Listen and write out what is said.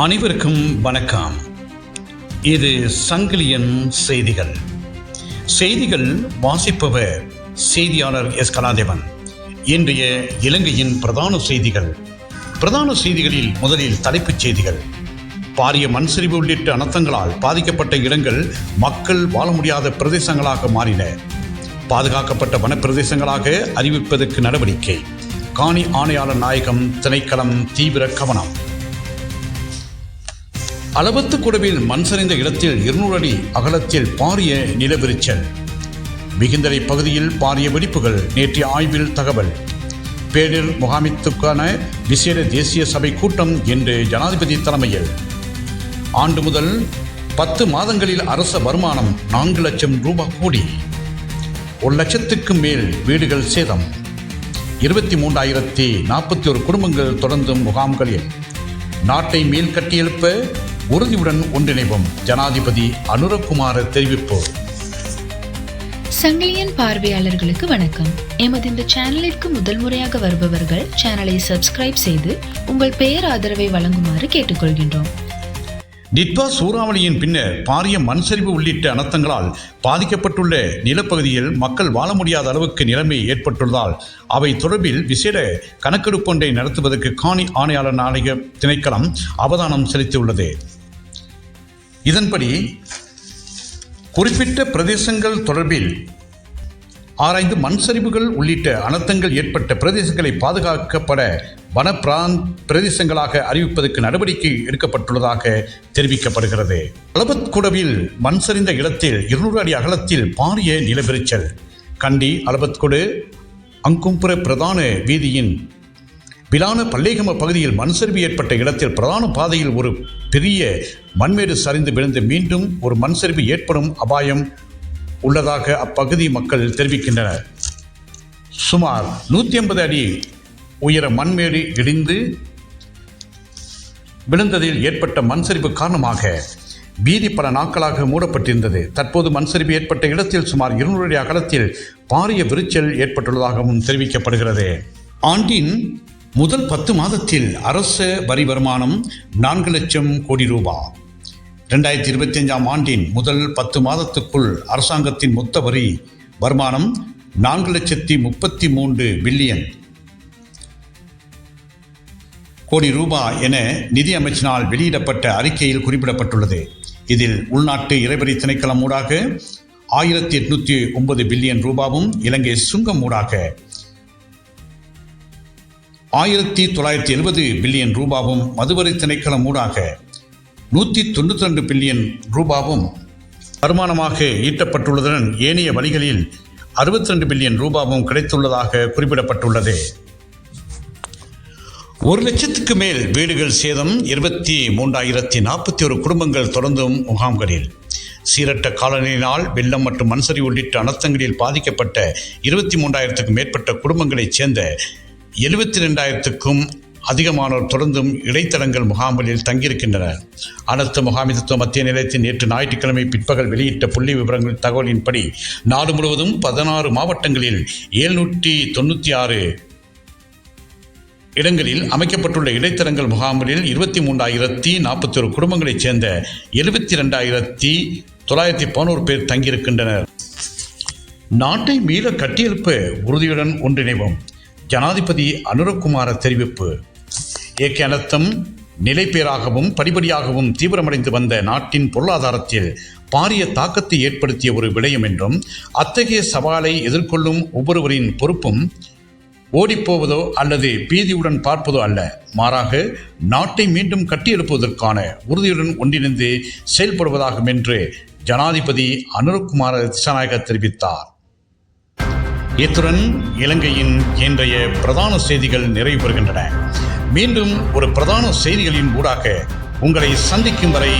அனைவருக்கும் வணக்கம். இது சங்கிலியன் செய்திகள். செய்திகள் வாசிப்பவர் செய்தியாளர் எஸ். கலாதேவன். இன்றைய இலங்கையின் பிரதான செய்திகளில் முதலில் தலைப்புச் செய்திகள். பாரிய மண் சரிவு உள்ளிட்ட அனர்த்தங்களால் பாதிக்கப்பட்ட இடங்கள் மக்கள் வாழ முடியாத பிரதேசங்களாக மாறின. பாதுகாக்கப்பட்ட வனப்பிரதேசங்களாக அறிவிப்பதற்கு நடவடிக்கை. காணி ஆணையாளர் நாயகம் திணைக்களம் தீவிர கவனம். அளவத்துக்குடவில் மண் சரிந்த இடத்தில் 200 அடி அகலத்தில் பாரிய நிலவிரிச்சல். மிகுந்தலை பகுதியில் பாரிய வெடிப்புகள். நேற்றைய ஆய்வில் தகவல். பேரிடர் முகாமித்துக்கான விசேட தேசிய சபை கூட்டம் இன்று ஜனாதிபதி தலைமையில். ஆண்டு முதல் 10 மாதங்களில் அரச வருமானம் 4 லட்சம் ரூபாய் கோடி. 1 லட்சத்துக்கும் மேல் வீடுகள் சேதம். 23,041 குடும்பங்கள் தொடர்ந்தும் முகாம்களில். நாட்டை மேல் கட்டியெழுப்ப உறுதியுடன் ஒன்றிணைவும் ஜனாதிபதி அனுரகுமார தெரிவிப்பு. சங்கிலியன் பார்வையாளர்களுக்கு வணக்கம். எமது இந்த சேனலிற்கு முதல் முறையாக வருபவர்கள் சேனலை சப்ஸ்கிரைப் செய்து உங்கள் பெயர் ஆதரவை வழங்குமாறு கேட்டுக்கொள்கின்றோம். நிட்வா சூறாவளியின் பின்னர் பாரிய மண் சரிவு உள்ளிட்ட அனர்த்தங்களால் பாதிக்கப்பட்டுள்ள நிலப்பகுதியில் மக்கள் வாழ முடியாத அளவுக்கு நிலைமை ஏற்பட்டுள்ளதால் அவை தொடர்பில் விசேட கணக்கெடுப்பு ஒன்றை நடத்துவதற்கு காணி ஆணையாளர் நாயக திணைக்களம் அவதானம் செலுத்தியுள்ளது. இதன்படி குறிப்பிட்ட பிரதேசங்கள் தொடர்பில் ஆராய்ந்து மண் சரிவுகள் உள்ளிட்ட அனர்த்தங்கள் ஏற்பட்ட பிரதேசங்களை பாதுகாக்கப்பட வன பிரதேசங்களாக அறிவிப்பதற்கு நடவடிக்கை எடுக்கப்பட்டுள்ளதாக தெரிவிக்கப்படுகிறது. அளபத்குடவில் மண் சரிந்த இடத்தில் 200 அடி அகலத்தில் பாரிய நிலவிரிச்சல். கண்டி அளபத்குடு அங்கும்புர பிரதான வீதியின் பிலான பல்லேகம பகுதியில் மண் சரிவு ஏற்பட்ட இடத்தில் பிரதான பாதையில் ஒரு பெரிய மண்மேடு சரிந்து விழுந்து மீண்டும் ஒரு மண் சரிவு ஏற்படும் அபாயம் உள்ளதாக அப்பகுதி மக்கள் தெரிவிக்கின்றனர். சுமார் 150 அடி உயர மண்மேடு இடிந்து விழுந்ததில் ஏற்பட்ட மண் சரிவு காரணமாக வீதி பல நாட்களாக மூடப்பட்டிருந்தது. தற்போது மண் சரிவு ஏற்பட்ட இடத்தில் சுமார் 200 அடி அகலத்தில் பாரிய விரிச்சல் ஏற்பட்டுள்ளதாகவும் தெரிவிக்கப்படுகிறது. ஆண்டின் முதல் 10 மாதத்தில் அரச வரி வருமானம் 4 லட்சம் கோடி ரூபாய். 2025 ஆண்டின் முதல் 10 மாதத்துக்குள் அரசாங்கத்தின் மொத்த வரி வருமானம் 4,33 பில்லியன் கோடி ரூபாய் என நிதி அமைச்சினால் வெளியிடப்பட்ட அறிக்கையில் குறிப்பிடப்பட்டுள்ளது. இதில் உள்நாட்டு இறைவரி திணைக்களம் ஊடாக 1,809 பில்லியன் ரூபாவும், இலங்கை சுங்கம் ஊடாக 1,970 பில்லியன் ரூபாவும், மதுவரி திணைக்களம் ஊடாக 192 பில்லியன் ரூபாவும் வருமானமாக ஈட்டப்பட்டுள்ளதுடன் ஏனைய வழிகளில் 62 பில்லியன் ரூபாவும் கிடைத்துள்ளதாக குறிப்பிடப்பட்டுள்ளது. 1 லட்சத்துக்கு மேல் வீடுகள் சேதம். 23,041 குடும்பங்கள் தொடர்ந்தும் முகாம்களில். சீரற்ற காலநிலையினால் வெள்ளம் மற்றும் மண்சரி உள்ளிட்ட அனர்த்தங்களில் பாதிக்கப்பட்ட 23,000க்கும் மேற்பட்ட குடும்பங்களைச் சேர்ந்த 72,000க்கும் அதிகமானோர் தொடர்ந்தும் இடைத்தடங்கள் முகாம்களில் தங்கியிருக்கின்றனர். அனர்த்த முகாமித்துவ மத்திய நிலையத்தின் நேற்று ஞாயிற்றுக்கிழமை பிற்பகல் வெளியிட்ட புள்ளி விவரங்கள் தகவலின்படி நாடு முழுவதும் 16 மாவட்டங்களில் 796 இடங்களில் அமைக்கப்பட்டுள்ள இடைத்தடங்கள் முகாம்களில் 23,041 குடும்பங்களைச் சேர்ந்த 72,911 பேர் தங்கியிருக்கின்றனர். நாட்டை மீள கட்டியெழுப்ப உறுதியுடன் ஒன்றிணைவோம் ஜனாதிபதி அனுரகுமார தெரிவிப்பு. இயற்கை அனர்த்தம் நிலைபேறாகவும் படிப்படியாகவும் தீவிரமடைந்து வந்த நாட்டின் பொருளாதாரத்தில் பாரிய தாக்கத்தை ஏற்படுத்திய ஒரு விடயம் என்றும், அத்தகைய சவாலை எதிர்கொள்ளும் ஒவ்வொருவரின் பொறுப்பும் ஓடிப்போவதோ அல்லது பீதியுடன் பார்ப்பதோ அல்ல, மாறாக நாட்டை மீண்டும் கட்டியெழுப்புவதற்கான உறுதியுடன் ஒன்றிணைந்து செயல்படுவதாகும் என்று ஜனாதிபதி அனுரகுமார திசாநாயக்க தெரிவித்தார். இத்துடன் இலங்கையின் இன்றைய பிரதான செய்திகள் நிறைவு பெறுகின்றன. மீண்டும் ஒரு பிரதான செய்திகளின் ஊடாக உங்களை சந்திக்கும் வரை